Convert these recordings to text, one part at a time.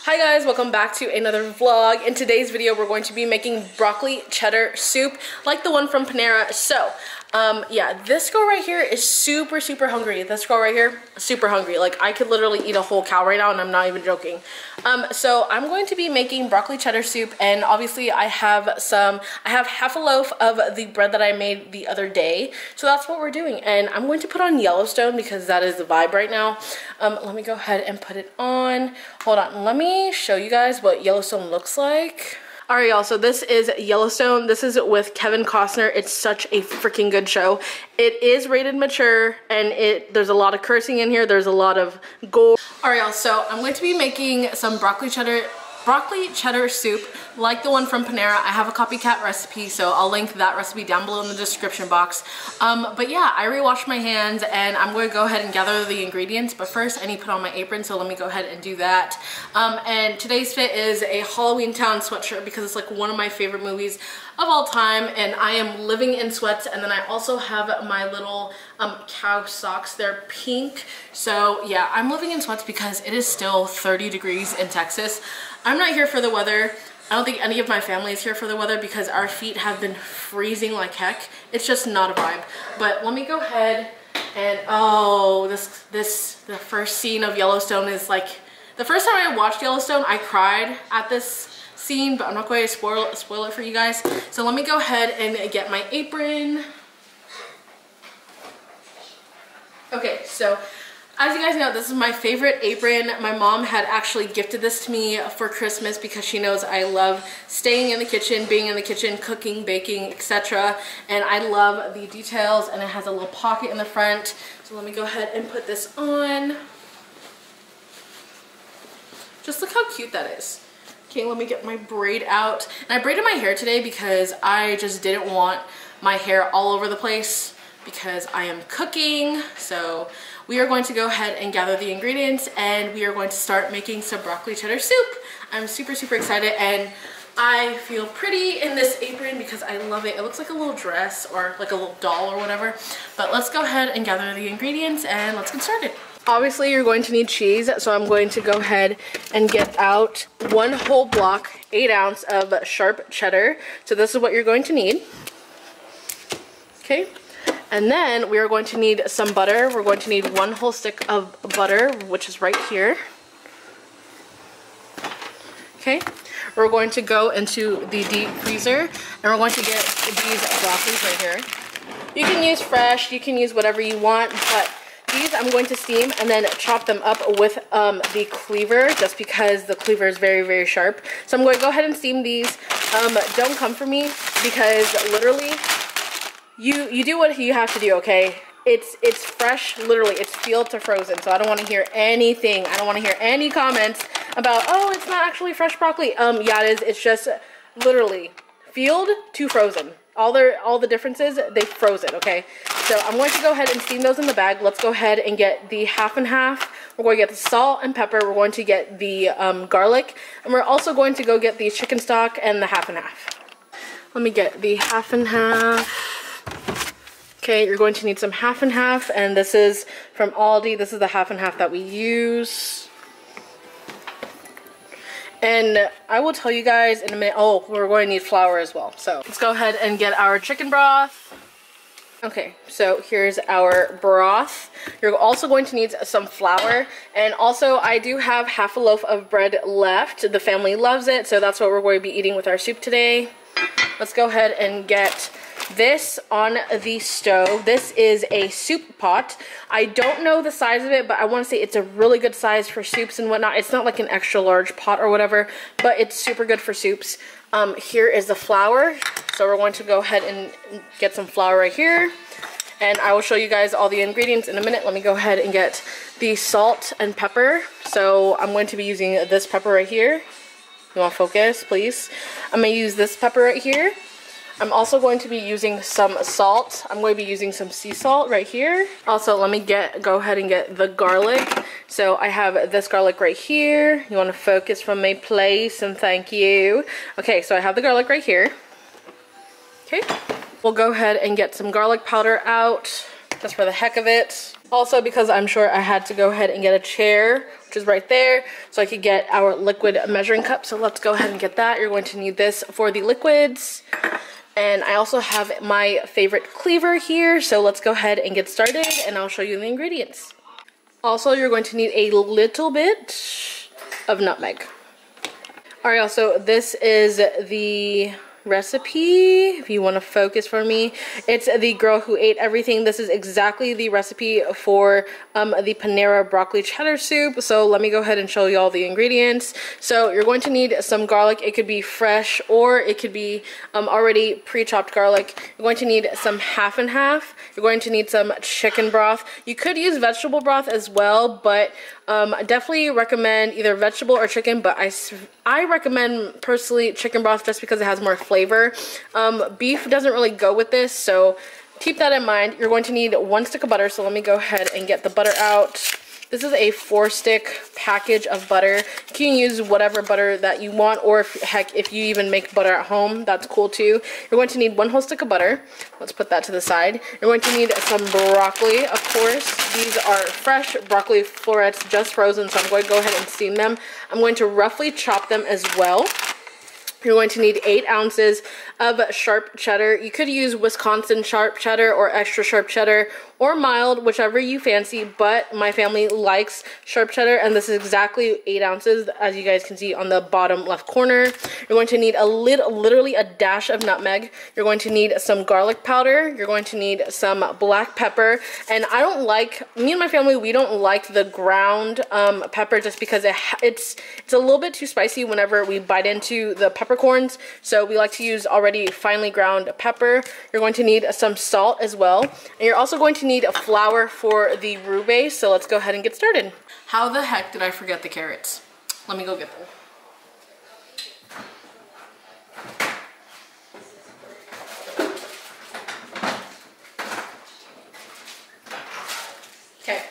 Hi guys, welcome back to another vlog. In today's video, we're going to be making broccoli cheddar soup like the one from Panera. So, yeah, this girl right here is super hungry. This girl right here, super hungry. Like, I could literally eat a whole cow right now, and I'm not even joking. So I'm going to be making broccoli cheddar soup, and obviously I have half a loaf of the bread that I made the other day. So that's what we're doing, and I'm going to put on Yellowstone because that is the vibe right now. Let me go ahead and put it on. Hold on, let me show you guys what Yellowstone looks like. Alright y'all, so this is Yellowstone. This is with Kevin Costner. It's such a freaking good show. It is rated mature, and there's a lot of cursing in here. There's a lot of gore. Alright y'all, so I'm going to be making some broccoli cheddar soup like the one from Panera. I have a copycat recipe, so I'll link that recipe down below in the description box. But yeah, I re-washed my hands, and I'm going to go ahead and gather the ingredients. But first, I need to put on my apron, so let me go ahead and do that. And today's fit is a Halloween Town sweatshirt because it's like one of my favorite movies of all time, and I am living in sweats. And then I also have my little cow socks. They're pink. So yeah, I'm living in sweats because it is still 30 degrees in Texas. I'm not here for the weather. I don't think any of my family is here for the weather because our feet have been freezing like heck. It's just not a vibe. But let me go ahead and, oh, the first scene of Yellowstone is like, the first time I watched Yellowstone, I cried at this scene, but I'm not going to spoil it for you guys. So let me go ahead and get my apron. Okay, so as you guys know, this is my favorite apron. My mom had actually gifted this to me for Christmas because she knows I love staying in the kitchen, being in the kitchen, cooking, baking, etc. And I love the details, and it has a little pocket in the front. So let me go ahead and put this on. Just look how cute that is. Okay, let me get my braid out. And I braided my hair today because I just didn't want my hair all over the place because I am cooking. So we are going to go ahead and gather the ingredients, and we are going to start making some broccoli cheddar soup. I'm super excited, and I feel pretty in this apron because I love it. It looks like a little dress or like a little doll or whatever. But let's go ahead and gather the ingredients, and let's get started. Obviously, you're going to need cheese, so I'm going to go ahead and get out 1 whole block, 8 ounce of sharp cheddar. So this is what you're going to need. Okay. And then we are going to need some butter. We're going to need 1 whole stick of butter, which is right here. Okay. We're going to go into the deep freezer, and we're going to get these broccolis right here. You can use fresh, you can use whatever you want, but these I'm going to steam and then chop them up with the cleaver, just because the cleaver is very sharp. So I'm going to go ahead and steam these. Don't come for me because literally you do what you have to do, okay? It's fresh, literally, it's field to frozen, so I don't want to hear anything. I don't want to hear any comments about, oh, it's not actually fresh broccoli. Yeah, it is. It's just literally field to frozen. All the differences, they froze it, okay? So I'm going to go ahead and steam those in the bag. Let's go ahead and get the half and half. We're going to get the salt and pepper. We're going to get the garlic, and we're also going to go get the chicken stock and the half and half. Let me get the half and half. Okay, you're going to need some half and half, and this is from Aldi. This is the half and half that we use. And I will tell you guys in a minute. Oh, we're going to need flour as well. So let's go ahead and get our chicken broth. Okay, so here's our broth. You're also going to need some flour, and also I do have half a loaf of bread left. The family loves it, so that's what we're going to be eating with our soup today. Let's go ahead and get this on the stove. This is a soup pot. I don't know the size of it, but I want to say it's a really good size for soups and whatnot. It's not like an extra large pot or whatever, but it's super good for soups. Here is the flour. So we're going to go ahead and get some flour right here, and I will show you guys all the ingredients in a minute. Let me go ahead and get the salt and pepper. So I'm going to be using this pepper right here. You want to focus, please? I'm going to use this pepper right here. I'm also going to be using some salt. I'm going to be using some sea salt right here. Also, let me go ahead and get the garlic. So I have this garlic right here. You want to focus from my place, and thank you. Okay, so I have the garlic right here. Okay, we'll go ahead and get some garlic powder out. just for the heck of it. Also, because I'm sure I had to go ahead and get a chair, which is right there, so I could get our liquid measuring cup. So let's go ahead and get that. You're going to need this for the liquids. And I also have my favorite cleaver here, so let's go ahead and get started and I'll show you the ingredients. Also, you're going to need a little bit of nutmeg. Alright, also this is the recipe, if you want to focus for me. It's the girl who ate everything. This is exactly the recipe for the Panera broccoli cheddar soup. So let me go ahead and show you all the ingredients. So you're going to need some garlic. It could be fresh or it could be already pre-chopped garlic. You're going to need some half and half. You're going to need some chicken broth. You could use vegetable broth as well, but I definitely recommend either vegetable or chicken, but I recommend personally chicken broth just because it has more flavor. Beef doesn't really go with this, so keep that in mind. You're going to need 1 stick of butter, so let me go ahead and get the butter out. This is a 4-stick package of butter. You can use whatever butter that you want, or if you even make butter at home, that's cool too. You're going to need 1 whole stick of butter. Let's put that to the side. You're going to need some broccoli, of course. These are fresh broccoli florets, just frozen, so I'm going to go ahead and steam them. I'm going to roughly chop them as well. You're going to need 8 ounces of sharp cheddar. You could use Wisconsin sharp cheddar or extra sharp cheddar or mild, whichever you fancy, but my family likes sharp cheddar, and this is exactly 8 ounces, as you guys can see on the bottom left corner. You're going to need literally a dash of nutmeg. You're going to need some garlic powder. You're going to need some black pepper, and me and my family, we don't like the ground pepper just because it's a little bit too spicy whenever we bite into the peppercorns, so we like to use already finely ground pepper. You're going to need some salt as well, and you're also going to need a flour for the roux base, so let's go ahead and get started. How the heck did I forget the carrots? Let me go get them. Okay,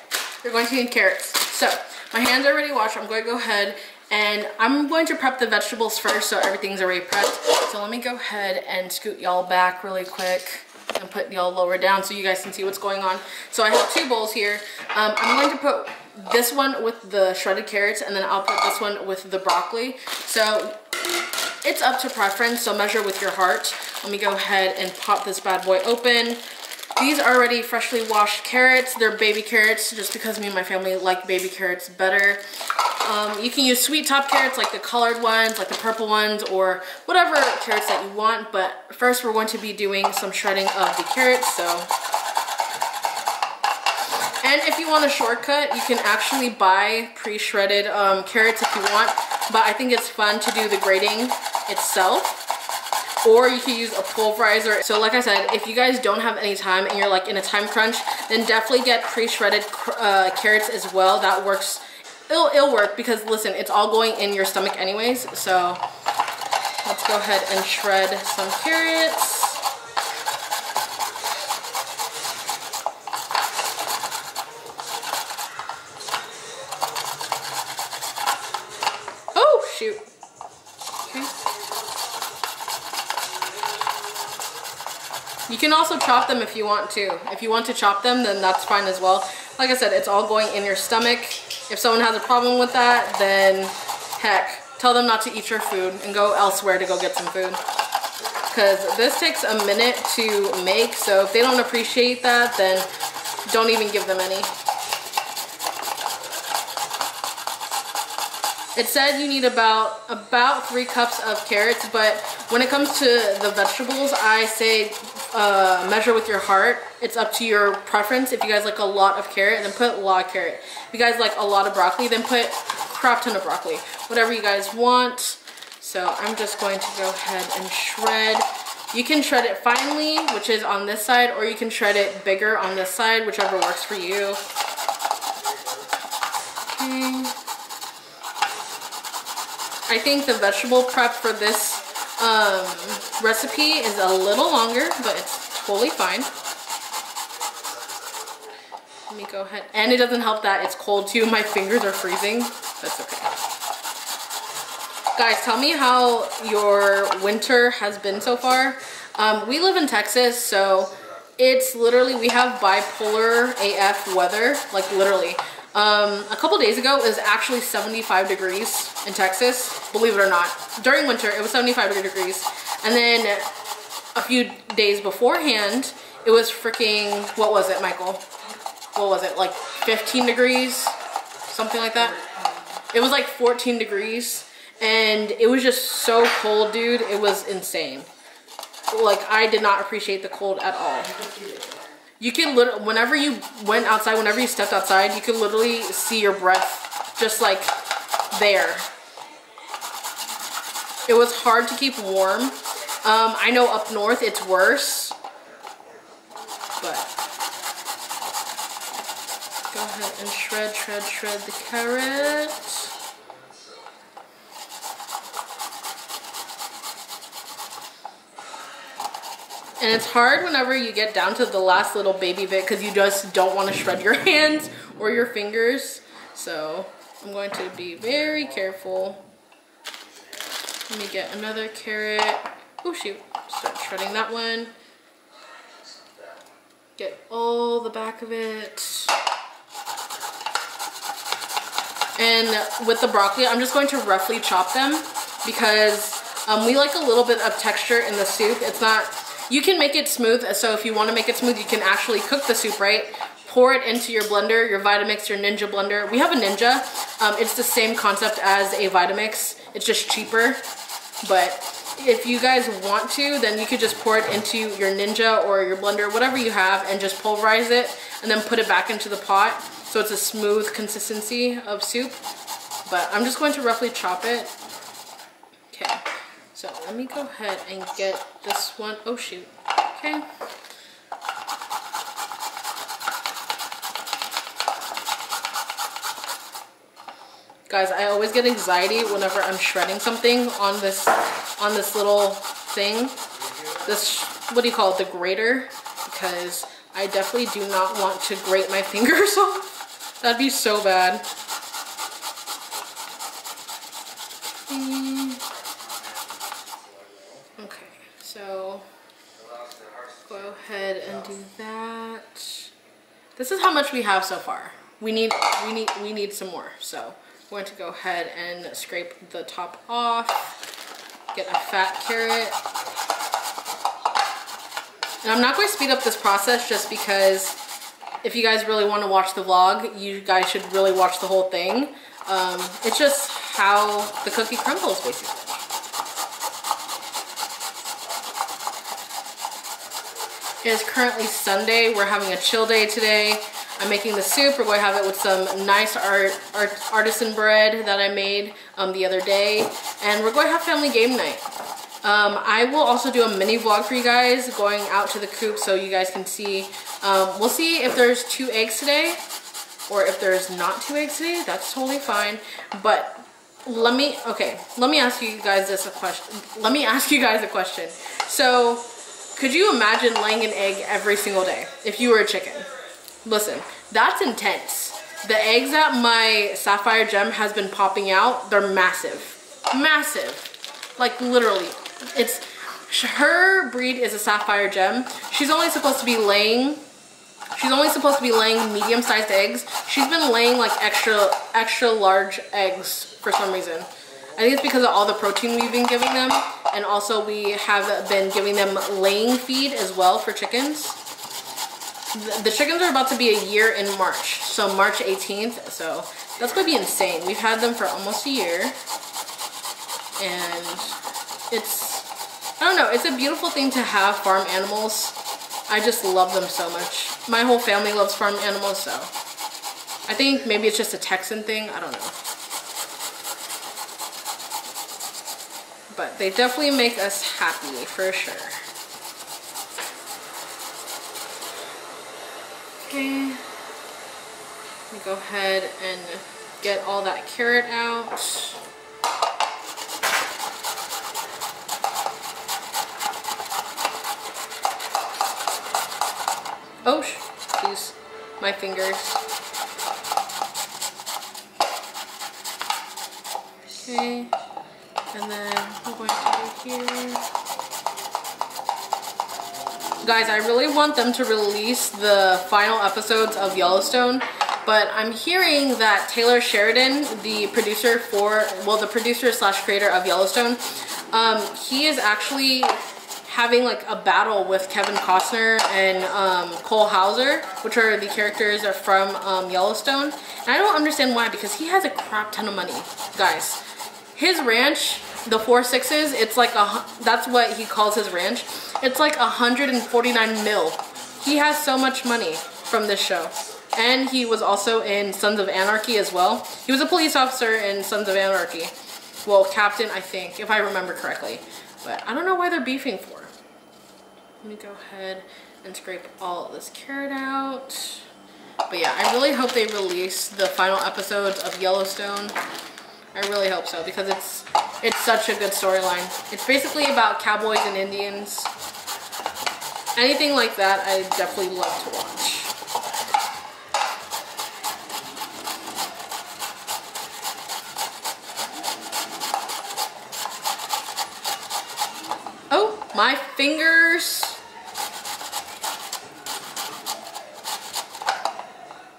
you're going to need carrots. So, my hands are already washed. I'm going to go ahead and I'm going to prep the vegetables first, so everything's already prepped. So let me go ahead and scoot y'all back really quick and put y'all lower down so you guys can see what's going on. So I have 2 bowls here. I'm going to put this one with the shredded carrots, and then I'll put this one with the broccoli. So it's up to preference, so measure with your heart. Let me go ahead and pop this bad boy open. These are already freshly washed carrots. They're baby carrots just because me and my family like baby carrots better. You can use sweet top carrots like the colored ones, like the purple ones, or whatever carrots that you want. But first we're going to be doing some shredding of the carrots. So, and if you want a shortcut, you can actually buy pre-shredded carrots if you want. But I think it's fun to do the grating itself. Or you can use a pulverizer. So like I said, if you guys don't have any time and you're like in a time crunch, then definitely get pre-shredded carrots as well. That works. It'll work because listen, it's all going in your stomach anyways. So let's go ahead and shred some carrots. Oh shoot. Okay. You can also chop them if you want to. If you want to chop them, then that's fine as well. Like I said, it's all going in your stomach. If someone has a problem with that, then heck, tell them not to eat your food and go elsewhere to go get some food. Because this takes a minute to make, so if they don't appreciate that, then don't even give them any. It said you need about 3 cups of carrots, but when it comes to the vegetables, I say measure with your heart. It's up to your preference. If you guys like a lot of carrot, then put a lot of carrot. If you guys like a lot of broccoli, then put a crap ton of broccoli. Whatever you guys want. So I'm just going to go ahead and shred. You can shred it finely, which is on this side, or you can shred it bigger on this side, whichever works for you. Okay. I think the vegetable prep for this recipe is a little longer, but it's totally fine. Let me go ahead. And it doesn't help that it's cold too. My fingers are freezing. That's okay. Guys, tell me how your winter has been so far. We live in Texas, so It's literally, we have bipolar AF weather, like literally. A couple days ago, it was actually 75 degrees in Texas, believe it or not. During winter, it was 75 degrees. And then a few days beforehand, it was freaking, what was it, Michael? What was it, like 15 degrees? Something like that? It was like 14 degrees. And it was just so cold, dude. It was insane. Like, I did not appreciate the cold at all. You can literally, whenever you went outside, whenever you stepped outside, you could literally see your breath just like there. It was hard to keep warm. I know up north it's worse, but go ahead and shred the carrot. And it's hard whenever you get down to the last little baby bit because you just don't want to shred your hands or your fingers. So I'm going to be very careful. Let me get another carrot. Oh shoot, start shredding that one. Get all the back of it. And with the broccoli, I'm just going to roughly chop them because we like a little bit of texture in the soup. It's not, you can make it smooth, so if you want to make it smooth, you can actually cook the soup, right? Pour it into your blender, your Vitamix, your Ninja blender. We have a Ninja. It's the same concept as a Vitamix. It's just cheaper. But if you guys want to, then you could just pour it into your Ninja or your blender, whatever you have, and just pulverize it and then put it back into the pot. So it's a smooth consistency of soup. But I'm just going to roughly chop it. Okay. So let me go ahead and get this one. Oh shoot. Okay. Guys, I always get anxiety whenever I'm shredding something on this little thing. This, what do you call it, the grater? Because I definitely do not want to grate my fingers off. That'd be so bad. Okay, so go ahead and do that. This is how much we have so far. We need some more. So I'm going to go ahead and scrape the top off. Get a fat carrot. And I'm not going to speed up this process just because if you guys really want to watch the vlog, you guys should really watch the whole thing. It's just how the cookie crumbles, basically. It is currently Sunday. We're having a chill day today. I'm making the soup. We're going to have it with some nice artisan bread that I made the other day. And we're going to have family game night. I will also do a mini vlog for you guys going out to the coop so you guys can see. We'll see if there's 2 eggs today or if there's not 2 eggs today. That's totally fine. But let me ask you guys a question. So could you imagine laying an egg every single day if you were a chicken? Listen, that's intense. The eggs that my Sapphire Gem has been popping out, they're massive. Massive. Like literally. Her breed is a Sapphire Gem. She's only supposed to be laying medium-sized eggs. She's been laying like extra large eggs for some reason. I think it's because of all the protein we've been giving them, and also we have been giving them laying feed as well for chickens. The chickens are about to be a year in March, so March 18th, so that's going to be insane. We've had them for almost a year, and I don't know, it's a beautiful thing to have farm animals. I just love them so much. My whole family loves farm animals, so I think maybe it's just a Texan thing, I don't know. But they definitely make us happy, for sure. Okay, let me go ahead and get all that carrot out. Oh, jeez, my fingers. Okay, and then we're going to do here. Guys, I really want them to release the final episodes of Yellowstone, but I'm hearing that Taylor Sheridan, the producer slash creator of Yellowstone, he is actually having like a battle with Kevin Costner and Cole Hauser, which are the characters from Yellowstone. And I don't understand why, because he has a crap ton of money. Guys, his ranch, the 4 6s, it's like that's what he calls his ranch. It's like 149 mil. He has so much money from this show. And he was also in Sons of Anarchy as well. He was a police officer in Sons of Anarchy. Well, captain, I think, if I remember correctly. But I don't know why they're beefing for. Let me go ahead and scrape all of this carrot out. But yeah, I really hope they release the final episodes of Yellowstone. I really hope so, because it's such a good storyline. It's basically about cowboys and Indians. Anything like that, I definitely love to watch. Oh, my fingers.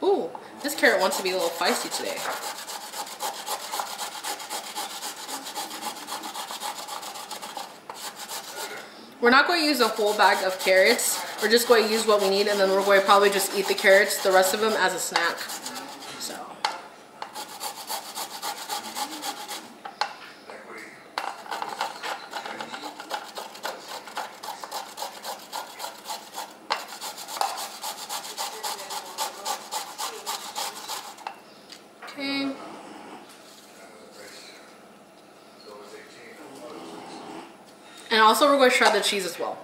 Ooh, this carrot wants to be a little feisty today. We're not going to use a whole bag of carrots. We're just going to use what we need, and then we're going to probably just eat the carrots, the rest of them, as a snack. So. Okay. And also we're going to shred the cheese as well.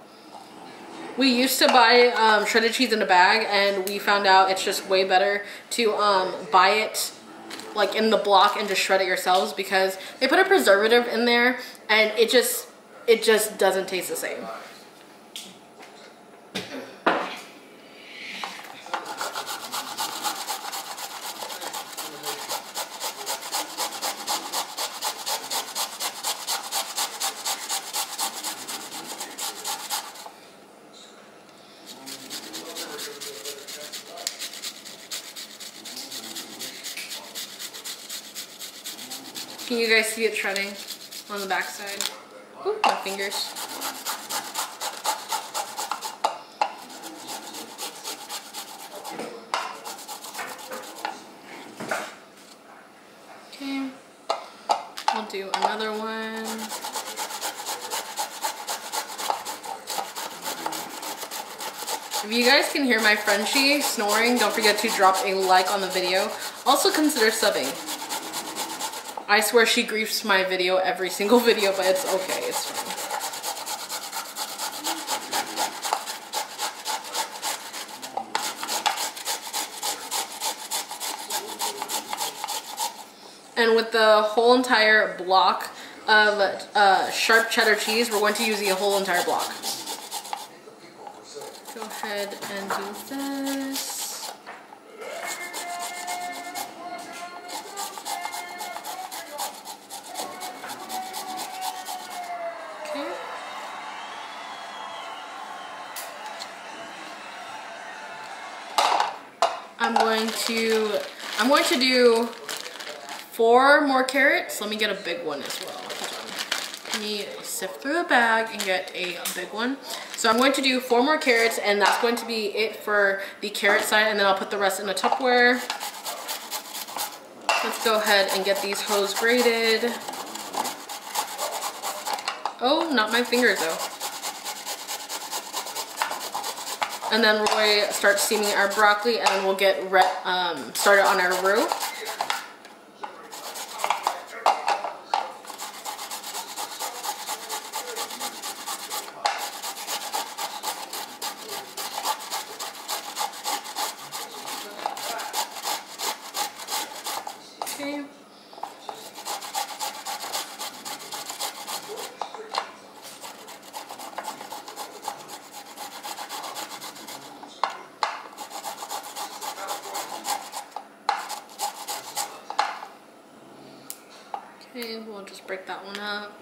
We used to buy shredded cheese in a bag, and we found out it's just way better to buy it like in the block and just shred it yourselves, because they put a preservative in there and it just doesn't taste the same. Can you guys see it shredding on the back side? Ooh, my fingers. Okay, I'll do another one. If you guys can hear my Frenchie snoring, don't forget to drop a like on the video. Also consider subbing. I swear she griefs my video every single video, but it's okay, it's fine. And with the whole entire block of sharp cheddar cheese, we're going to use the whole entire block. Go ahead and do this. I'm going to do 4 more carrots. Let me get a big one as well. Let me sift through the bag and get a big one. So I'm going to do 4 more carrots, and that's going to be it for the carrot side, and then I'll put the rest in a Tupperware. Let's go ahead and get these hoes grated. Oh, not my fingers though. And then we're going to start steaming our broccoli, and then we'll get started on our roux. Okay. Okay, we'll just break that one up.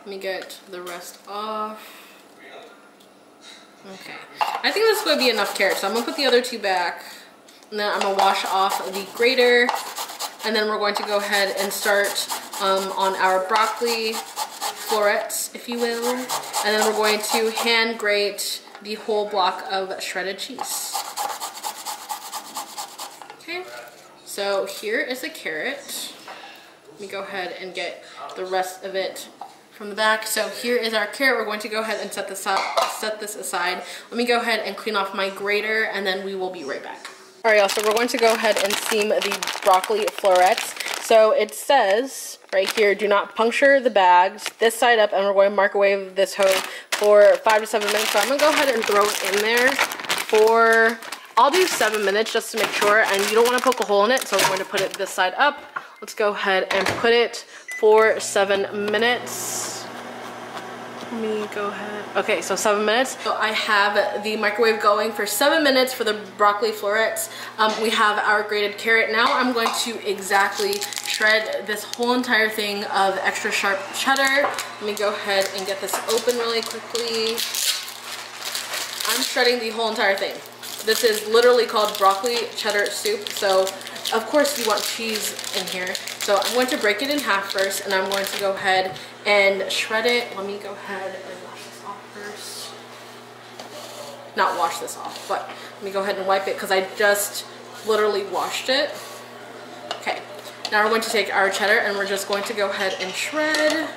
Let me get the rest off. Okay, I think this would be enough carrots, so I'm gonna put the other two back, and then I'm gonna wash off the grater, and then we're going to go ahead and start on our broccoli florets, if you will, and then we're going to hand grate the whole block of shredded cheese. Okay, so here is a carrot. Let me go ahead and get the rest of it from the back. So here is our carrot. We're going to go ahead and set this aside. Let me go ahead and clean off my grater, and then we will be right back. All right, y'all, so we're going to go ahead and steam the broccoli florets. So it says right here, do not puncture the bags this side up, and we're going to microwave this hoe for 5 to 7 minutes. So I'm gonna go ahead and throw it in there for, I'll do 7 minutes just to make sure, and you don't want to poke a hole in it, so we're going to put it this side up. Let's go ahead and put it for 7 minutes. Let me go ahead. Okay, so 7 minutes. So I have the microwave going for 7 minutes for the broccoli florets. We have our grated carrot. Now I'm going to exactly shred this whole entire thing of extra sharp cheddar. Let me go ahead and get this open really quickly. I'm shredding the whole entire thing. This is literally called broccoli cheddar soup. So of course you want cheese in here. So I'm going to break it in half first, and I'm going to go ahead and shred it. Let me go ahead and wash this off first. Not wash this off, but let me go ahead and wipe it because I just literally washed it. Okay, now we're going to take our cheddar and we're just going to go ahead and shred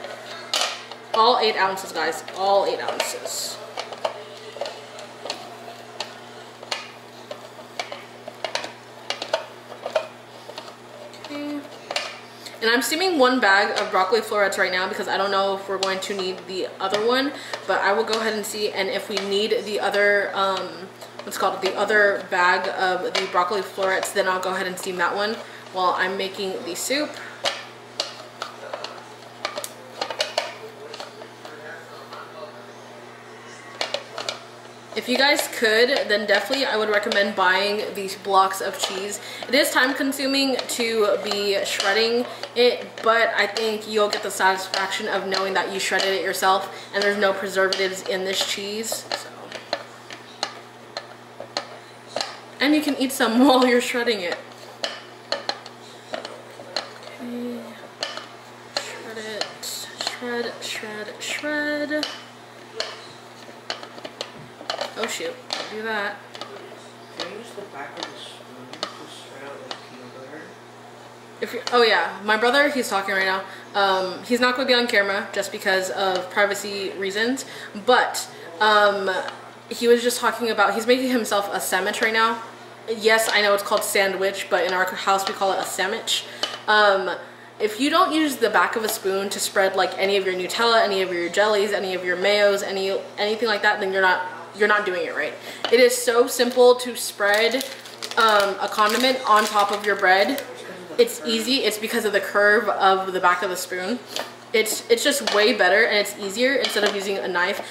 all 8 ounces, guys, all 8 ounces. And I'm steaming 1 bag of broccoli florets right now because I don't know if we're going to need the other one, but I will go ahead and see, and if we need the other, what's called the other bag of the broccoli florets, then I'll go ahead and steam that one while I'm making the soup. If you guys could, then definitely I would recommend buying these blocks of cheese. It is time consuming to be shredding it, but I think you'll get the satisfaction of knowing that you shredded it yourself and there's no preservatives in this cheese. So. And you can eat some while you're shredding it. Okay. Shred it. Shred, shred, shred. Oh shoot, don't do that. Can you use the back of the spoon to shred out like peanut butter? If you're, oh yeah, my brother, he's talking right now. He's not going to be on camera just because of privacy reasons, but he was just talking about, he's making himself a sandwich right now. Yes, I know it's called sandwich, but in our house we call it a sandwich. If you don't use the back of a spoon to spread like any of your Nutella, any of your jellies, any of your mayos, anything like that, then you're not doing it right. It is so simple to spread a condiment on top of your bread. It's easy. It's because of the curve of the back of the spoon. It's just way better and it's easier instead of using a knife.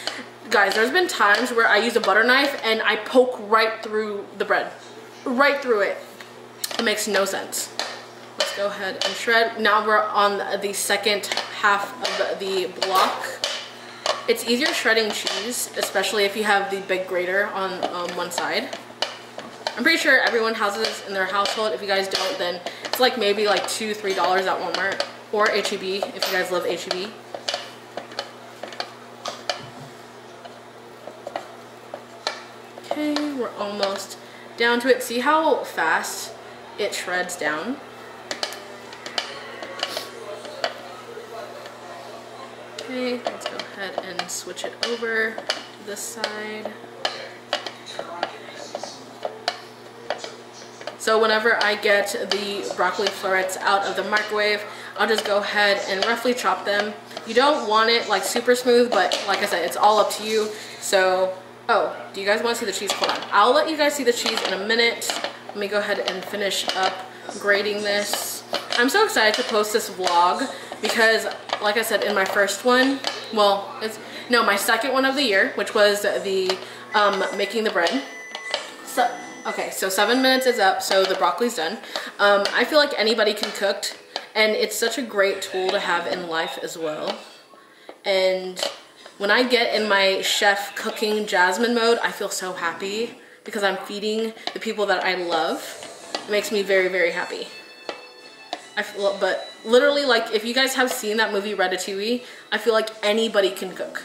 Guys, there's been times where I use a butter knife and I poke right through the bread. Right through it. It makes no sense. Let's go ahead and shred. Now we're on the second half of the block. It's easier shredding cheese, especially if you have the big grater on one side. I'm pretty sure everyone has this in their household. If you guys don't, then it's like maybe like $2, $3 at Walmart or H-E-B if you guys love H-E-B. Okay, we're almost down to it. See how fast it shreds down? Okay, let's go ahead and switch it over to this side. So whenever I get the broccoli florets out of the microwave, I'll just go ahead and roughly chop them. You don't want it like super smooth, but like I said, it's all up to you. So, oh, do you guys want to see the cheese? Hold on. I'll let you guys see the cheese in a minute. Let me go ahead and finish up grating this. I'm so excited to post this vlog because, like I said, in my first one, well, my second one of the year, which was the making the bread. So, okay, so 7 minutes is up, so the broccoli's done. I feel like anybody can cook, and it's such a great tool to have in life as well. And when I get in my chef cooking Jasmine mode, I feel so happy because I'm feeding the people that I love. It makes me very, very happy. But literally, like, if you guys have seen that movie Ratatouille, I feel like anybody can cook.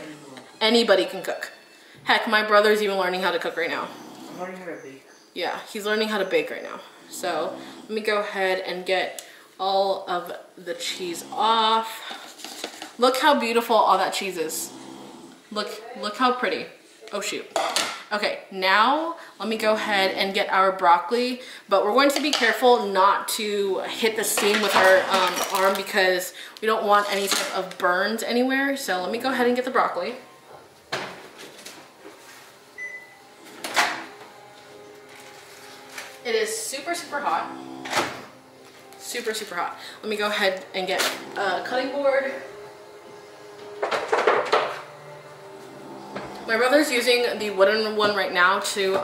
Anybody can cook. Heck, my brother's even learning how to cook right now. I'm learning how to bake. Yeah, he's learning how to bake right now. So let me go ahead and get all of the cheese off. Look how beautiful all that cheese is. Look how pretty. Oh shoot. Okay, now let me go ahead and get our broccoli, but we're going to be careful not to hit the steam with our arm because we don't want any type of burns anywhere. So let me go ahead and get the broccoli. It is super, super hot. Super, super hot. Let me go ahead and get a cutting board. My brother's using the wooden one right now to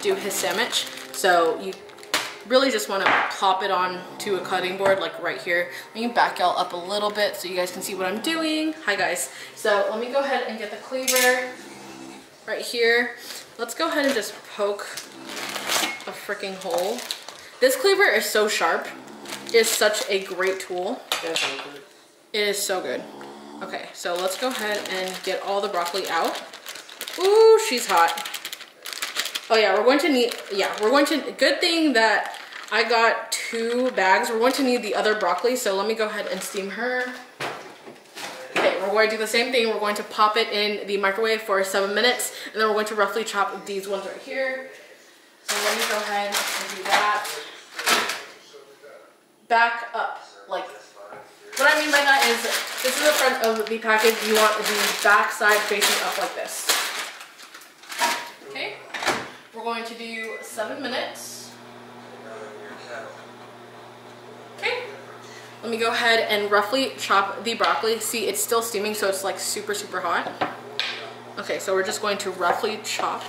do his sandwich. So you really just want to plop it onto a cutting board, like right here. Let me back y'all up a little bit so you guys can see what I'm doing. Hi guys. So let me go ahead and get the cleaver right here. Let's go ahead and just poke a freaking hole. This cleaver is so sharp. It is such a great tool. That's so good. It is so good. Okay, so let's go ahead and get all the broccoli out. Ooh, she's hot. Oh yeah, we're going to, good thing that I got 2 bags. We're going to need the other broccoli, so let me go ahead and steam her. Okay, we're going to do the same thing. We're going to pop it in the microwave for 7 minutes, and then we're going to roughly chop these ones right here. So let me go ahead and do that. Back up, like, what I mean by that is, this is the front of the package. You want the back side facing up like this. Okay, we're going to do 7 minutes. Okay, let me go ahead and roughly chop the broccoli. See, it's still steaming, so it's like super, super hot. Okay, so we're just going to roughly chop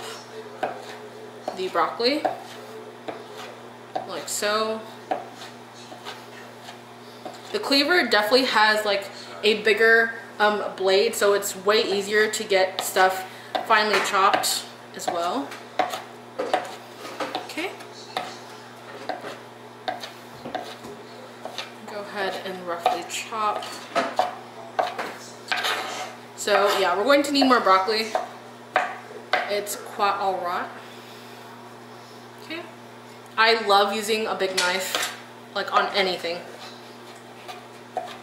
the broccoli, like so. The cleaver definitely has like a bigger blade, so it's way easier to get stuff finely chopped as well. Okay. Go ahead and roughly chop. So yeah, we're going to need more broccoli. It's quite alright. Okay. I love using a big knife, like on anything.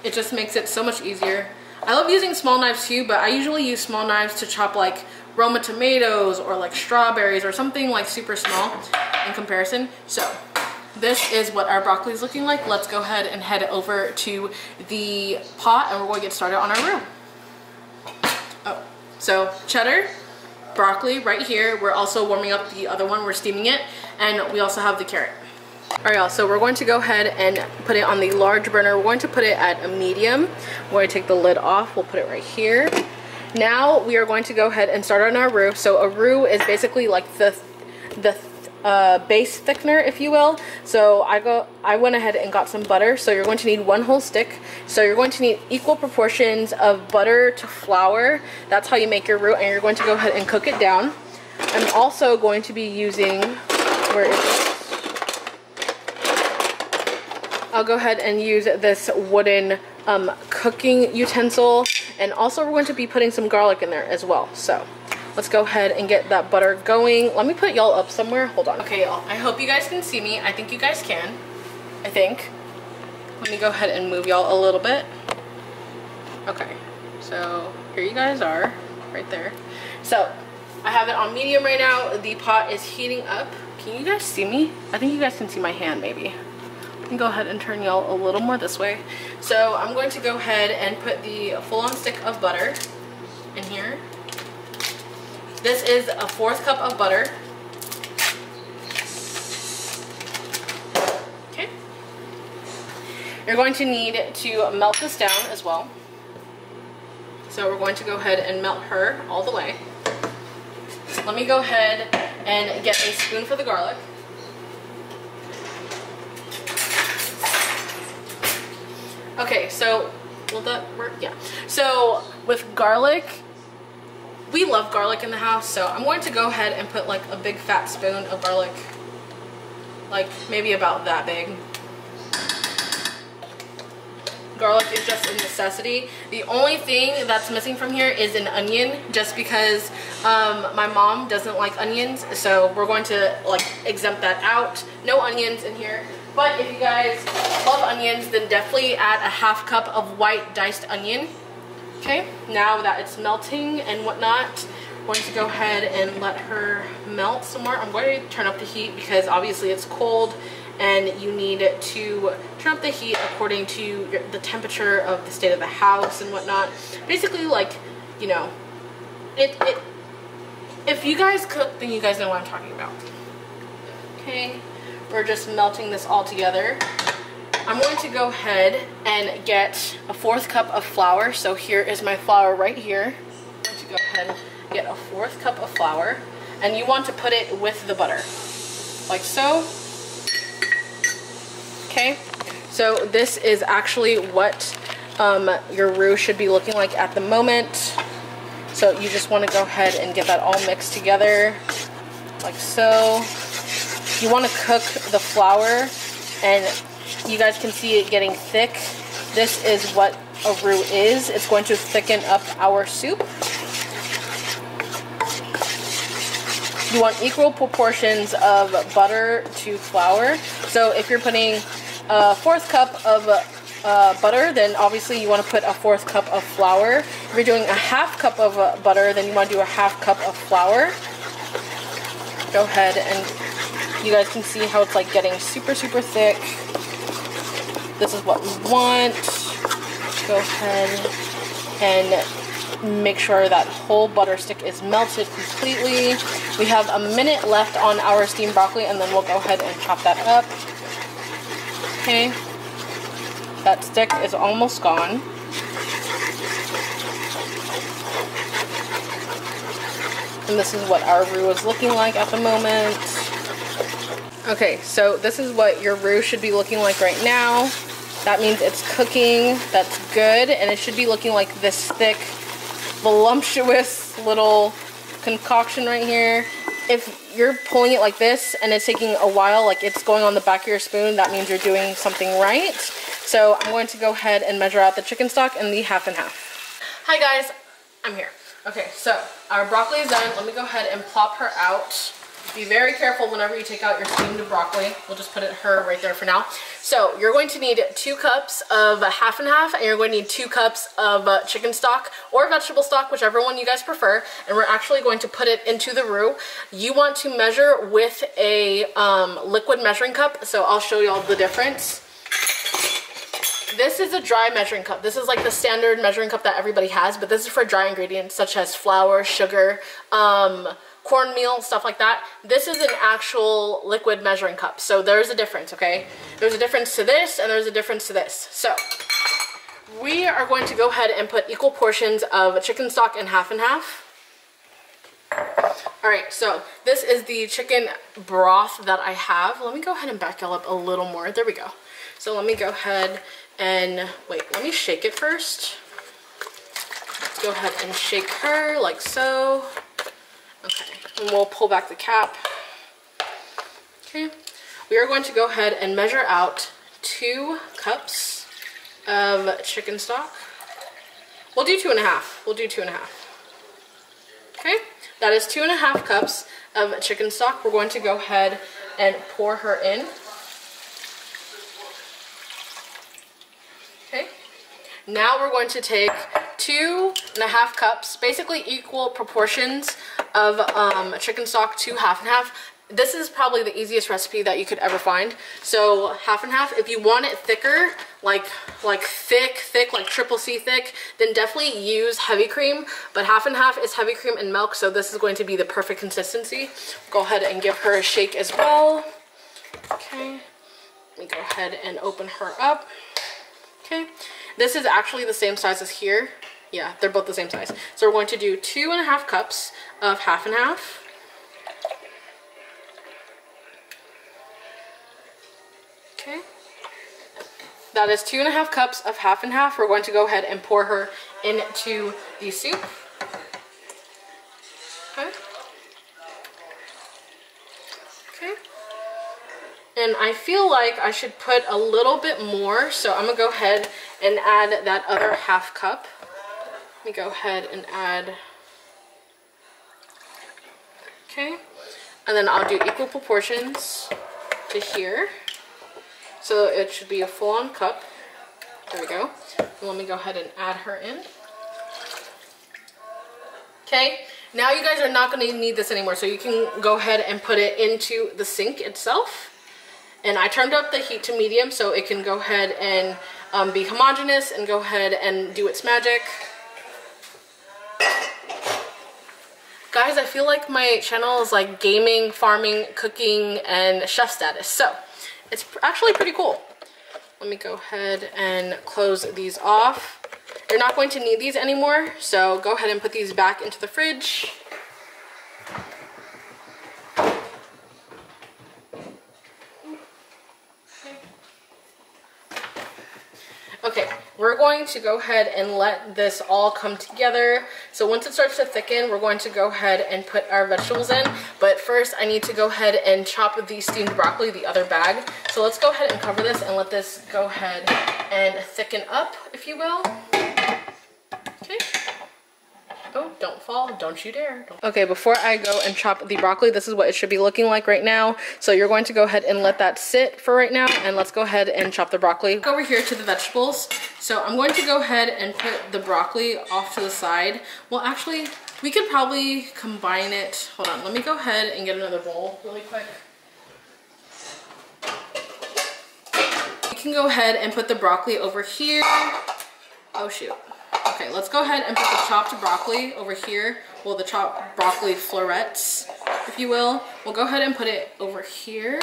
It just makes it so much easier. I love using small knives too, but I usually use small knives to chop like Roma tomatoes or like strawberries or something like super small in comparison. So this is what our broccoli is looking like. Let's go ahead and head over to the pot and we're going to get started on our roux. Oh, so cheddar, broccoli right here. We're also warming up the other one. We're steaming it, and we also have the carrot. Alright y'all, so we're going to go ahead and put it on the large burner. We're going to put it at a medium. We're going to take the lid off. We'll put it right here. Now we are going to go ahead and start on our roux. So a roux is basically like the base thickener, if you will. So I went ahead and got some butter. So you're going to need 1 whole stick. So you're going to need equal proportions of butter to flour. That's how you make your roux, and you're going to go ahead and cook it down. I'm also going to be using, where is it? I'll go ahead and use this wooden cooking utensil, and also we're going to be putting some garlic in there as well. So let's go ahead and get that butter going. Let me put y'all up somewhere. Hold on. Okay, y'all, I hope you guys can see me. I think you guys can. I think. Let me go ahead and move y'all a little bit. Okay, so here you guys are, right there. So I have it on medium right now. The pot is heating up. Can you guys see me? I think you guys can see my hand maybe. Go ahead and turn y'all a little more this way. So I'm going to go ahead and put the full-on stick of butter in here. This is a 1/4 cup of butter. Okay. You're going to need to melt this down as well. So we're going to go ahead and melt her all the way. Let me go ahead and get a spoon for the garlic. Okay, so Will that work? Yeah. So with garlic, we love garlic in the house, so I'm going to go ahead and put like a big fat spoon of garlic, like maybe about that big. Garlic is just a necessity. The only thing that's missing from here is an onion, just because my mom doesn't like onions, so we're going to like exempt that out. No onions in here. But if you guys love onions, then definitely add a ½ cup of white diced onion. Okay, now that it's melting and whatnot, I'm going to go ahead and let her melt some more. I'm going to turn up the heat because obviously it's cold and you need to turn up the heat according to the temperature of the state of the house and whatnot. Basically, like, you know, if you guys cook, then you guys know what I'm talking about. Okay, we're just melting this all together. I'm going to go ahead and get a 4th cup of flour. So here is my flour right here. I'm going to go ahead and get a 4th cup of flour, and you want to put it with the butter, like so. Okay, so this is actually what your roux should be looking like at the moment. So you just want to go ahead and get that all mixed together, like so. You want to cook the flour, and you guys can see it getting thick. This is what a roux is. It's going to thicken up our soup. You want equal proportions of butter to flour. So if you're putting a 4th cup of butter, then obviously you want to put a 4th cup of flour. If you're doing a ½ cup of butter, then you want to do a ½ cup of flour. Go ahead, and you guys can see how it's like getting super, super thick. This is what we want. Go ahead and make sure that whole butter stick is melted completely. We have a minute left on our steamed broccoli, and then we'll go ahead and chop that up. Okay, that stick is almost gone. And this is what our roux is looking like at the moment. Okay, so this is what your roux should be looking like right now. That means it's cooking. That's good. And it should be looking like this thick, voluptuous little concoction right here. If you're pulling it like this and it's taking a while, like it's going on the back of your spoon, that means you're doing something right. So I'm going to go ahead and measure out the chicken stock and the ½ and ½. Hi guys, I'm here. Okay, so our broccoli is done. Let me go ahead and plop her out. Be very careful whenever you take out your steamed broccoli. We'll just put her right there for now. So you're going to need 2 cups of ½ and ½, and you're going to need 2 cups of chicken stock or vegetable stock, whichever one you guys prefer. And we're actually going to put it into the roux. You want to measure with a liquid measuring cup, so I'll show you all the difference. This is a dry measuring cup. This is like the standard measuring cup that everybody has, but this is for dry ingredients such as flour, sugar, cornmeal, stuff like that. This is an actual liquid measuring cup. So there's a difference, okay? There's a difference to this and there's a difference to this. So we are going to go ahead and put equal portions of chicken stock and ½ and ½. All right, so this is the chicken broth that I have. Let me go ahead and back y'all up a little more. There we go. So let me go ahead and, wait, let me shake it first. Let's go ahead and shake her like so. Okay, and we'll pull back the cap. Okay, we are going to go ahead and measure out 2 cups of chicken stock. We'll do 2 1/2. We'll do 2 1/2. Okay, that is 2 1/2 cups of chicken stock. We're going to go ahead and pour her in. Okay, now we're going to take 2 1/2 cups, basically equal proportions of chicken stock to ½ and ½. This is probably the easiest recipe that you could ever find. So ½ and ½, if you want it thicker, like thick, like triple C thick, then definitely use heavy cream. But ½ and ½ is heavy cream and milk, so this is going to be the perfect consistency. Go ahead and give her a shake as well. Okay, let me go ahead and open her up. Okay, this is actually the same size as here. Yeah, they're both the same size. So we're going to do 2 1/2 cups of ½ and ½. Okay. that is 2.5 cups of half and half. We're going to go ahead and pour her into the soup. Okay. Okay. And I feel like I should put a little bit more, so I'm gonna go ahead and add that other half cup. Let me go ahead and add, okay, and then I'll do equal proportions to here. So it should be a full-on cup. There we go. And let me go ahead and add her in. Okay, now you guys are not gonna need this anymore, so you can go ahead and put it into the sink itself. And I turned up the heat to medium so it can go ahead and be homogeneous and go ahead and do its magic. Guys, I feel like my channel is like gaming, farming, cooking, and chef status. So it's actually pretty cool. Let me go ahead and close these off. You're not going to need these anymore, so go ahead and put these back into the fridge. Okay, we're going to go ahead and let this all come together. So once it starts to thicken, we're going to go ahead and put our vegetables in. But first, I need to go ahead and chop the steamed broccoli, the other bag. So let's go ahead and cover this and let this go ahead and thicken up, if you will. Okay. Oh, don't fall, don't you dare. Okay, before I go and chop the broccoli, this is what it should be looking like right now. So you're going to go ahead and let that sit for right now, and let's go ahead and chop the broccoli. Go over here to the vegetables. So I'm going to go ahead and put the broccoli off to the side. Well, actually, we could probably combine it. Hold on, let me go ahead and get another bowl really quick. You can go ahead and put the broccoli over here. Oh shoot. Okay, let's go ahead and put the chopped broccoli over here. Well, the chopped broccoli florets, if you will. We'll go ahead and put it over here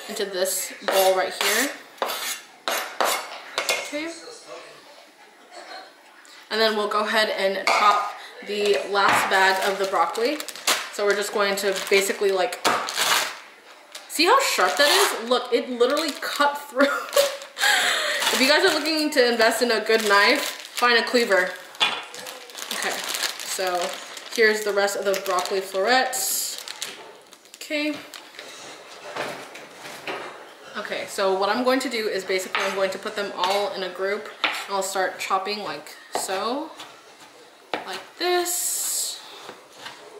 into this bowl right here. Okay. And then we'll go ahead and chop the last bag of the broccoli. So we're just going to basically like, see how sharp that is? Look, it literally cut through. If you guys are looking to invest in a good knife, find a cleaver. Okay, so here's the rest of the broccoli florets. Okay. Okay, so what I'm going to do is basically I'm going to put them all in a group. And I'll start chopping like so. Like this.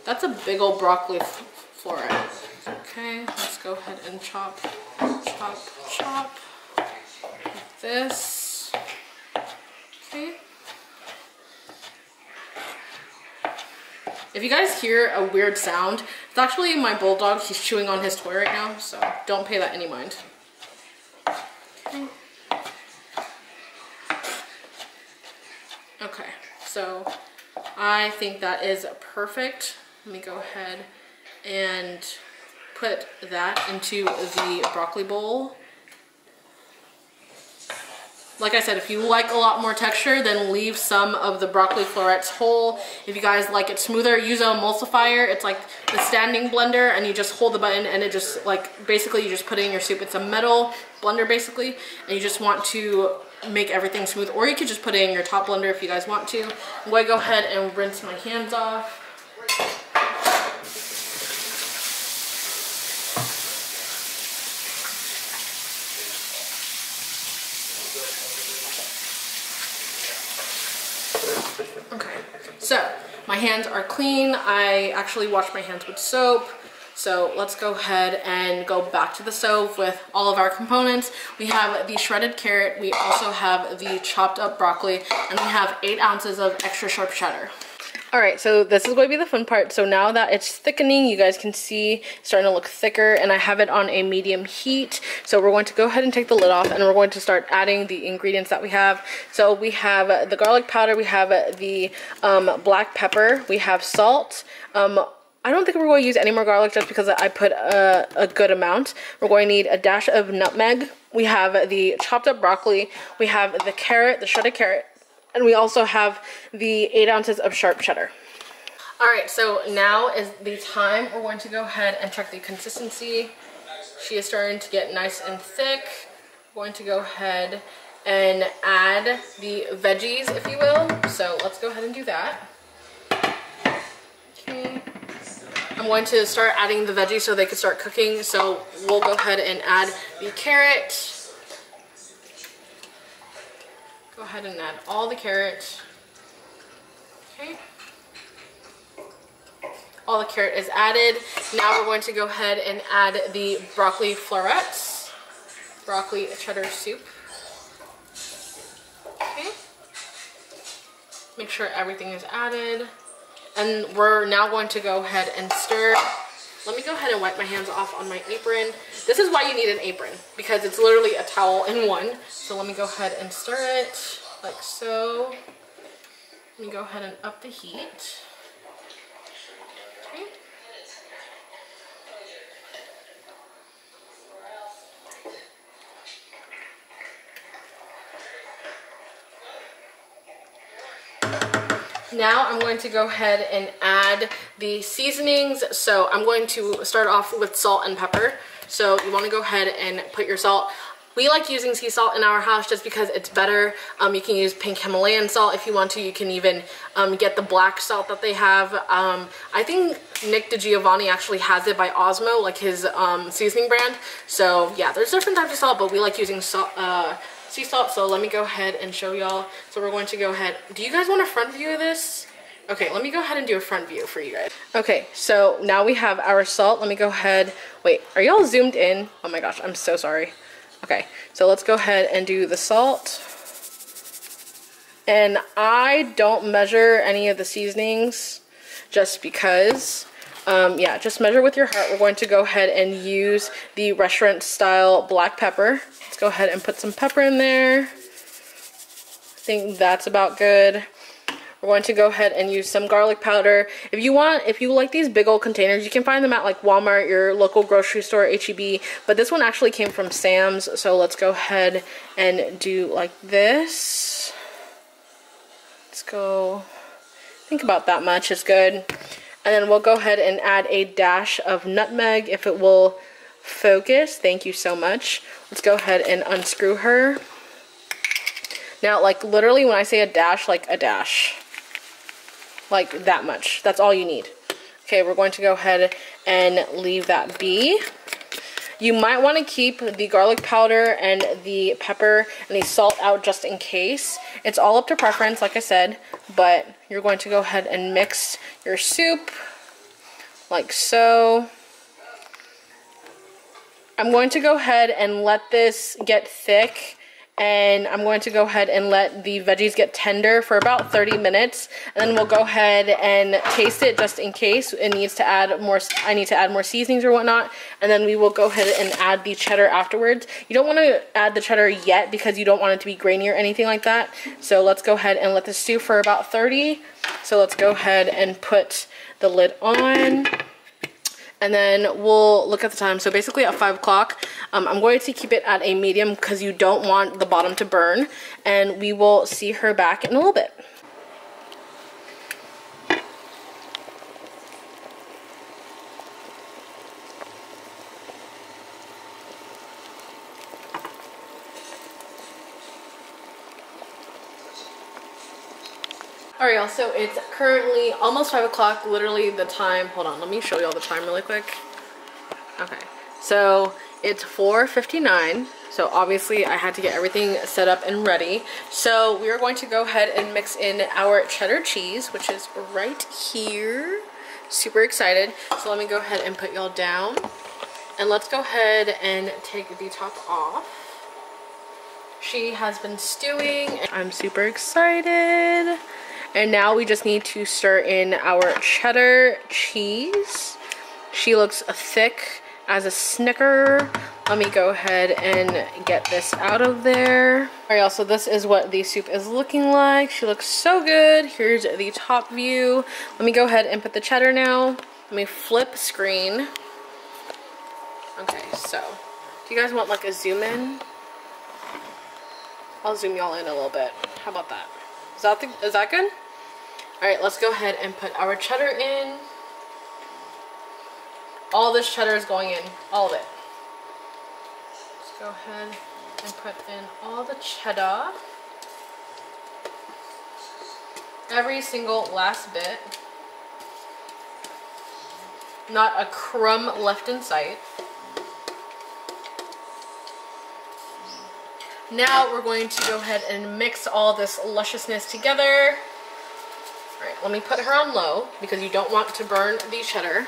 That's a big old broccoli floret. Okay, let's go ahead and chop, chop, chop. Like this. Okay. If you guys hear a weird sound, it's actually my bulldog. He's chewing on his toy right now, so don't pay that any mind. Okay. Okay, so I think that is perfect. Let me go ahead and put that into the broccoli bowl. Like I said, if you like a lot more texture, then leave some of the broccoli florets whole. If you guys like it smoother, use an emulsifier. It's like the standing blender, and you just hold the button and it just like, basically you just put it in your soup. It's a metal blender basically, and you just want to make everything smooth. Or you could just put it in your top blender if you guys want to. I'm going to go ahead and rinse my hands off. Okay, so my hands are clean. I actually washed my hands with soap. So let's go ahead and go back to the stove with all of our components. We have the shredded carrot, we also have the chopped up broccoli, and we have 8 ounces of extra sharp cheddar. All right, so this is going to be the fun part. So now that it's thickening, you guys can see it's starting to look thicker, and I have it on a medium heat. So we're going to go ahead and take the lid off, and we're going to start adding the ingredients that we have. So we have the garlic powder, we have the black pepper, we have salt. I don't think we're going to use any more garlic just because I put a good amount. We're going to need a dash of nutmeg. We have the chopped up broccoli, we have the carrot, the shredded carrot, and we also have the 8 ounces of sharp cheddar. All right, so now is the time. We're going to go ahead and check the consistency. She is starting to get nice and thick. going to go ahead and add the veggies, if you will. So let's go ahead and do that. Okay. I'm going to start adding the veggies so they can start cooking. So we'll go ahead and add the carrot. Go ahead and add all the carrot. Okay. All the carrot is added. Now we're going to go ahead and add the broccoli florets. Broccoli cheddar soup. Okay. Make sure everything is added. And we're now going to go ahead and stir. Let me go ahead and wipe my hands off on my apron. This is why you need an apron, because it's literally a towel in one. So let me go ahead and stir it like so. Let me go ahead and up the heat. Okay. Now I'm going to go ahead and add the seasonings. So I'm going to start off with salt and pepper. So you want to go ahead and put your salt. We like using sea salt in our house just because it's better. You can use pink Himalayan salt if you want to. You can even get the black salt that they have. I think Nick DiGiovanni actually has it by Osmo, like his seasoning brand. So yeah, there's different types of salt, but we like using salt, sea salt. So let me go ahead and show y'all. So we're going to go ahead. Do you guys want a front view of this? Okay, let me go ahead and do a front view for you guys. Okay, so now we have our salt. Let me go ahead. Wait, are y'all zoomed in? Oh my gosh, I'm so sorry. Okay, so let's go ahead and do the salt. And I don't measure any of the seasonings just because, yeah, just measure with your heart. We're going to go ahead and use the restaurant style black pepper. Let's go ahead and put some pepper in there. I think that's about good. We're going to go ahead and use some garlic powder. If you like these big old containers, you can find them at like Walmart, your local grocery store, HEB. But this one actually came from Sam's. So let's go ahead and do like this. Let's go, think about that much is good. And then we'll go ahead and add a dash of nutmeg if it will focus. Thank you so much. Let's go ahead and unscrew her. Now, like literally when I say a dash, like a dash. Like that much. That's all you need. Okay, we're going to go ahead and leave that be. You might want to keep the garlic powder and the pepper and the salt out just in case. It's all up to preference, like I said, but you're going to go ahead and mix your soup like so. I'm going to go ahead and let this get thick, and I'm going to go ahead and let the veggies get tender for about 30 minutes, and then we'll go ahead and taste it just in case it needs to add more. I need to add more seasonings or whatnot, and then we will go ahead and add the cheddar afterwards. You don't want to add the cheddar yet because you don't want it to be grainy or anything like that. So let's go ahead and let this stew for about 30. So let's go ahead and put the lid on. And then we'll look at the time. So basically at 5 o'clock, I'm going to keep it at a medium because you don't want the bottom to burn. And we will see her back in a little bit. Alright y'all, so it's currently almost 5 o'clock, literally the time, hold on, let me show y'all the time really quick. Okay, so it's 4:59, so obviously I had to get everything set up and ready. So we are going to go ahead and mix in our cheddar cheese, which is right here. Super excited. So let me go ahead and put y'all down. And let's go ahead and take the top off. She has been stewing. I'm super excited. And now we just need to stir in our cheddar cheese. She looks thick as a Snicker. Let me go ahead and get this out of there. Alright y'all, so this is what the soup is looking like. She looks so good. Here's the top view. Let me go ahead and put the cheddar now. Let me flip screen. Okay, so do you guys want like a zoom in? I'll zoom y'all in a little bit. How about that? Is that good? Alright, let's go ahead and put our cheddar in. All this cheddar is going in. All of it. Let's go ahead and put in all the cheddar. Every single last bit. Not a crumb left in sight. Now we're going to go ahead and mix all this lusciousness together. All right, let me put her on low because you don't want to burn the cheddar.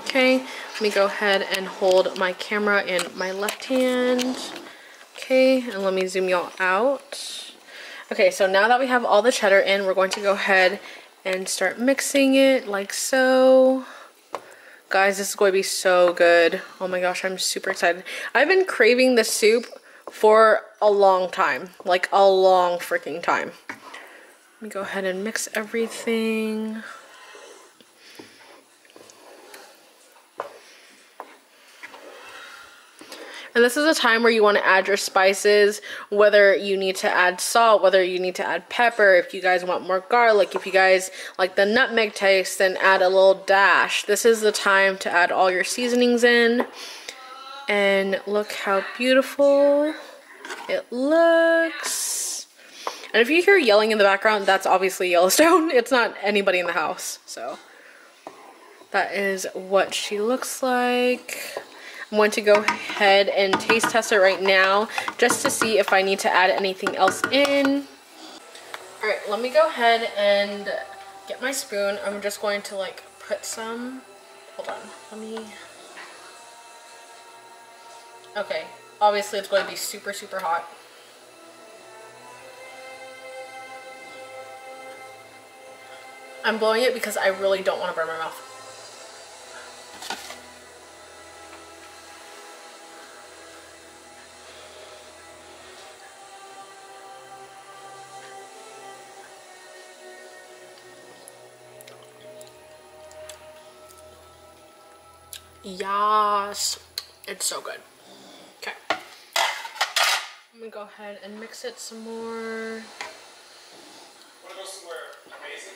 Okay, let me go ahead and hold my camera in my left hand. Okay, and let me zoom y'all out. Okay, so now that we have all the cheddar in, we're going to go ahead and start mixing it like so. Guys, this is going to be so good. Oh my gosh, I'm super excited. I've been craving this soup for a long time. Like a long freaking time. Let me go ahead and mix everything. And this is a time where you want to add your spices, whether you need to add salt, whether you need to add pepper, if you guys want more garlic, if you guys like the nutmeg taste, then add a little dash. This is the time to add all your seasonings in. And look how beautiful it looks. And if you hear yelling in the background, that's obviously Yellowstone. It's not anybody in the house. So that is what she looks like. I'm going to go ahead and taste test it right now just to see if I need to add anything else in. Alright, let me go ahead and get my spoon. I'm just going to like put some, hold on, let me, okay, obviously it's going to be super, super hot. I'm blowing it because I really don't want to burn my mouth. Yes, it's so good. Okay, I'm gonna go ahead and mix it some more. Wanna go somewhere amazing?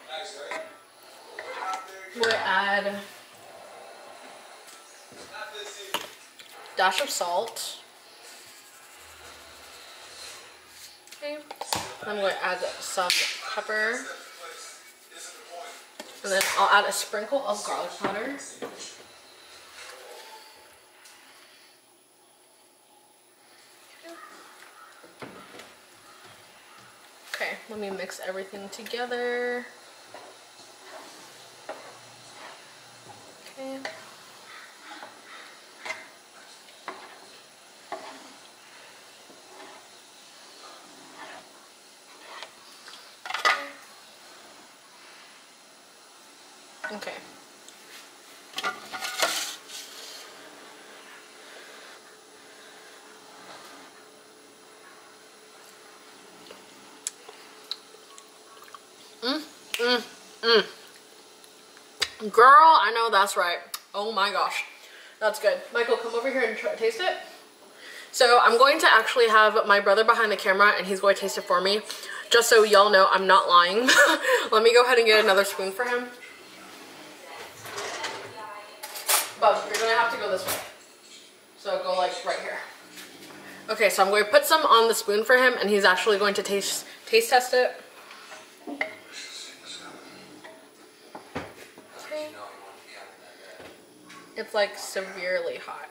Nice, right? We'll add dash of salt. Okay, I'm going to add some pepper. And then I'll add a sprinkle of garlic powder. Okay, let me mix everything together. Okay. Okay. Girl, I know that's right. Oh my gosh. That's good. Michael, come over here and taste it. So I'm going to actually have my brother behind the camera and he's going to taste it for me. Just so y'all know I'm not lying. Let me go ahead and get another spoon for him. Bub, you're gonna have to go this way. So go like right here. Okay, so I'm going to put some on the spoon for him and he's actually going to taste test it. Okay. It's like severely hot.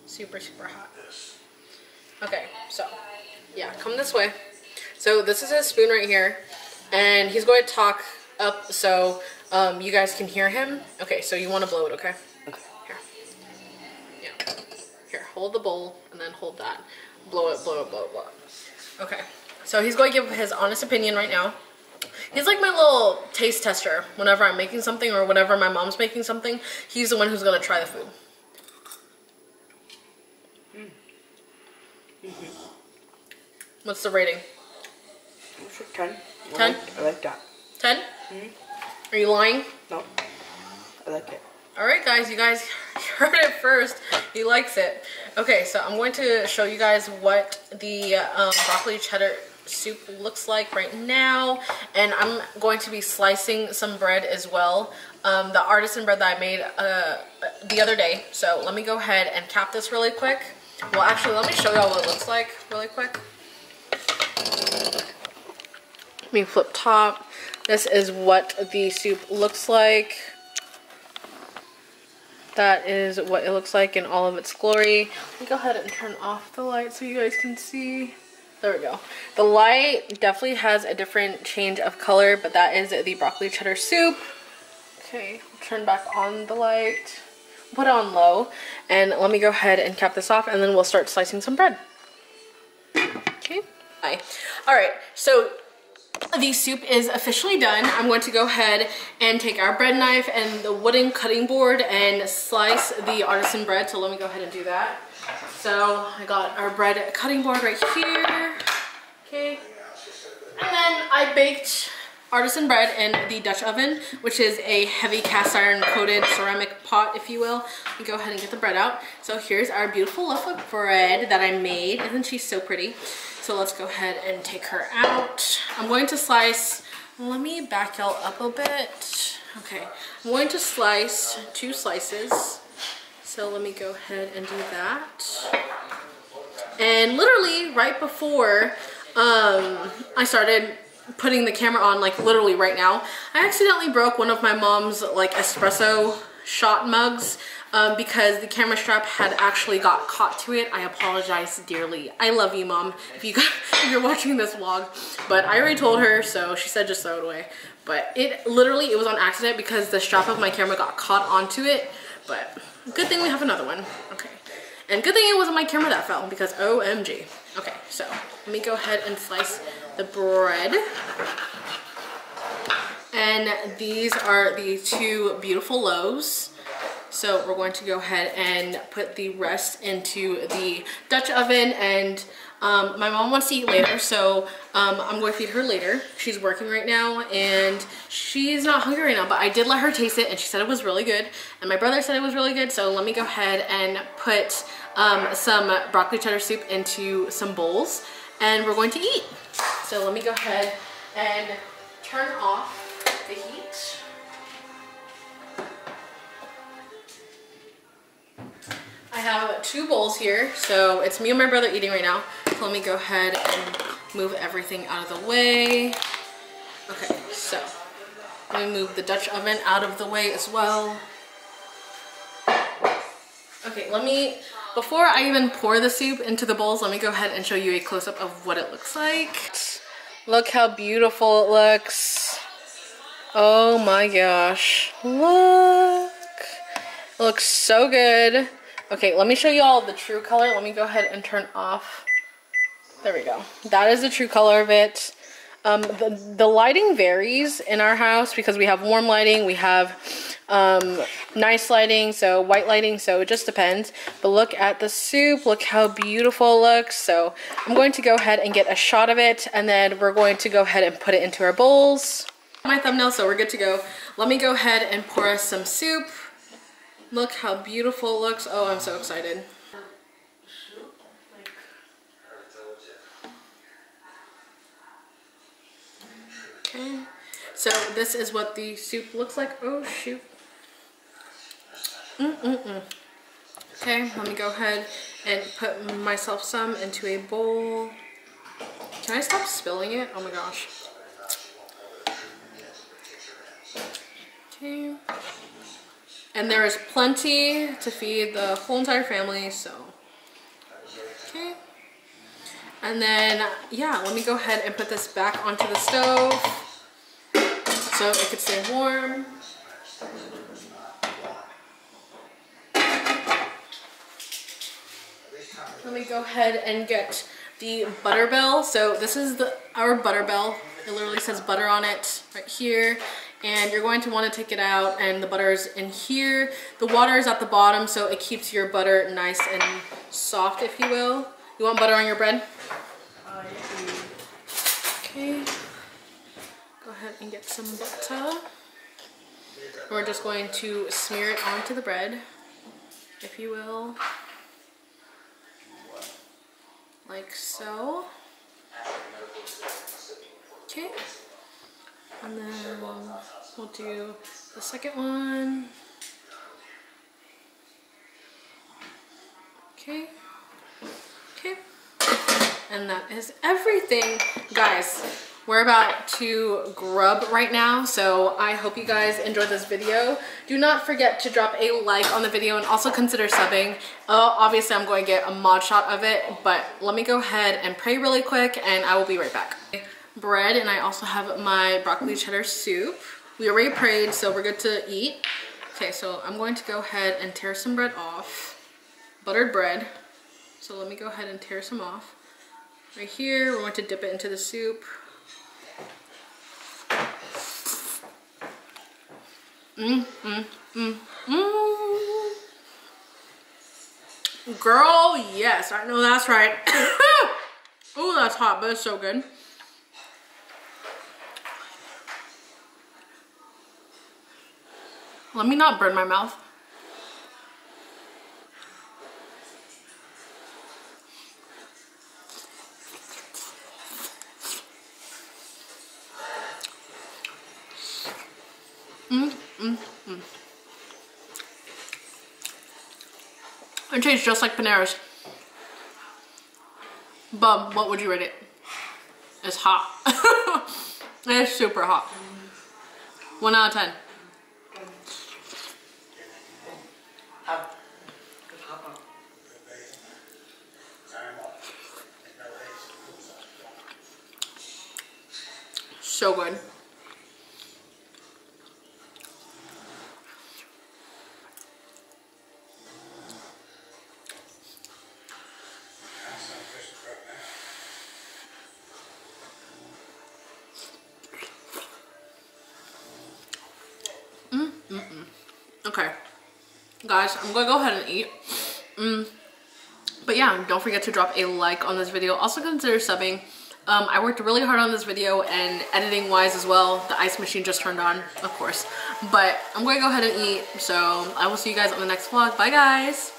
Super, super hot. Okay, so yeah, come this way. So this is his spoon right here and he's going to talk up so you guys can hear him. Okay, so you want to blow it, okay? Okay. Here. Yeah. Here, hold the bowl and then hold that. Blow it, blow it, blow it, blow it. Okay. So he's going to give his honest opinion right now. He's like my little taste tester. Whenever I'm making something or whenever my mom's making something, he's the one who's going to try the food. What's the rating? 10. 10? I like that. 10? Mm-hmm. Are you lying? No. I like it. Alright guys, you guys heard it first. He likes it. Okay, so I'm going to show you guys what the broccoli cheddar soup looks like right now. And I'm going to be slicing some bread as well the artisan bread that I made the other day. So let me go ahead and cap this really quick. Well, actually, let me show y'all what it looks like really quick. Let me flip top. This is what the soup looks like. That is what it looks like in all of its glory. Let me go ahead and turn off the light so you guys can see. There we go. The light definitely has a different change of color, but that is the broccoli cheddar soup. Okay, turn back on the light. Put it on low. And let me go ahead and cap this off, and then we'll start slicing some bread. Okay. Hi. Alright, so the soup is officially done. I'm going to go ahead and take our bread knife and the wooden cutting board and slice the artisan bread. So let me go ahead and do that. So I got our bread cutting board right here. Okay. And then I baked artisan bread in the Dutch oven, which is a heavy cast iron coated ceramic pot, if you will. Let me go ahead and get the bread out. So here's our beautiful loaf of bread that I made. Isn't she so pretty? So let's go ahead and take her out. I'm going to slice, let me back y'all up a bit. Okay, I'm going to slice 2 slices. So let me go ahead and do that. And literally right before I started putting the camera on, like literally right now, I accidentally broke one of my mom's like espresso shot mugs. Because the camera strap had actually got caught to it. I apologize dearly. I love you, Mom, if you're watching this vlog. But I already told her, so she said just throw it away. But it was on accident because the strap of my camera got caught onto it. But good thing we have another one. Okay. And good thing it wasn't my camera that fell, because OMG. Okay, so let me go ahead and slice the bread. And these are the 2 beautiful loaves. So we're going to go ahead and put the rest into the Dutch oven, and my mom wants to eat later, so I'm going to feed her later. She's working right now and she's not hungry right now, but I did let her taste it and she said it was really good, and my brother said it was really good. So let me go ahead and put some broccoli cheddar soup into some bowls and we're going to eat. So let me go ahead and turn off the heat. I have 2 bowls here, so it's me and my brother eating right now. So let me go ahead and move everything out of the way. Okay, so let me move the Dutch oven out of the way as well. Okay, before I even pour the soup into the bowls, let me go ahead and show you a close-up of what it looks like. Look how beautiful it looks. Oh my gosh, look. It looks so good. Okay, let me show you all the true color. Let me go ahead and turn off. There we go. That is the true color of it. The lighting varies in our house because we have warm lighting, we have nice lighting, so white lighting, so it just depends. But look at the soup. Look how beautiful it looks. So I'm going to go ahead and get a shot of it, and then we're going to go ahead and put it into our bowls. My thumbnail, so we're good to go. Let me go ahead and pour us some soup. Look how beautiful it looks. Oh, I'm so excited. Okay, so this is what the soup looks like. Oh, shoot. Okay, let me go ahead and put myself some into a bowl. Can I stop spilling it? Oh my gosh. Okay. And there is plenty to feed the whole entire family, so. Okay. And then, yeah, let me go ahead and put this back onto the stove so it could stay warm. Let me go ahead and get the Butterbell. So this is our Butterbell. It literally says butter on it right here. And you're going to want to take it out, and the butter is in here. The water is at the bottom, so it keeps your butter nice and soft, if you will. You want butter on your bread? Okay. Go ahead and get some butter. We're just going to smear it onto the bread, if you will. Like so. Okay. And then we'll do the second one. Okay. Okay. And that is everything. Guys, we're about to grub right now, so I hope you guys enjoyed this video. Do not forget to drop a like on the video and also consider subbing. Obviously, I'm going to get a mod shot of it, but let me go ahead and pray really quick and I will be right back. Bread, and I also have my broccoli cheddar soup. We already prayed, so we're good to eat. Okay, so I'm going to go ahead and tear some bread off. Buttered bread. So let me go ahead and tear some off. Right here, we're going to dip it into the soup. Girl, yes, I know that's right. Oh, that's hot, but it's so good. Let me not burn my mouth. It tastes just like Panera's. Bub, what would you rate it? It's hot. It's super hot. 1 out of 10. So good. Okay, guys, I'm gonna go ahead and eat. But yeah, don't forget to drop a like on this video. Also consider subbing. I worked really hard on this video and editing wise as well. The ice machine just turned on, of course. But I'm going to go ahead and eat. So I will see you guys on the next vlog. Bye, guys.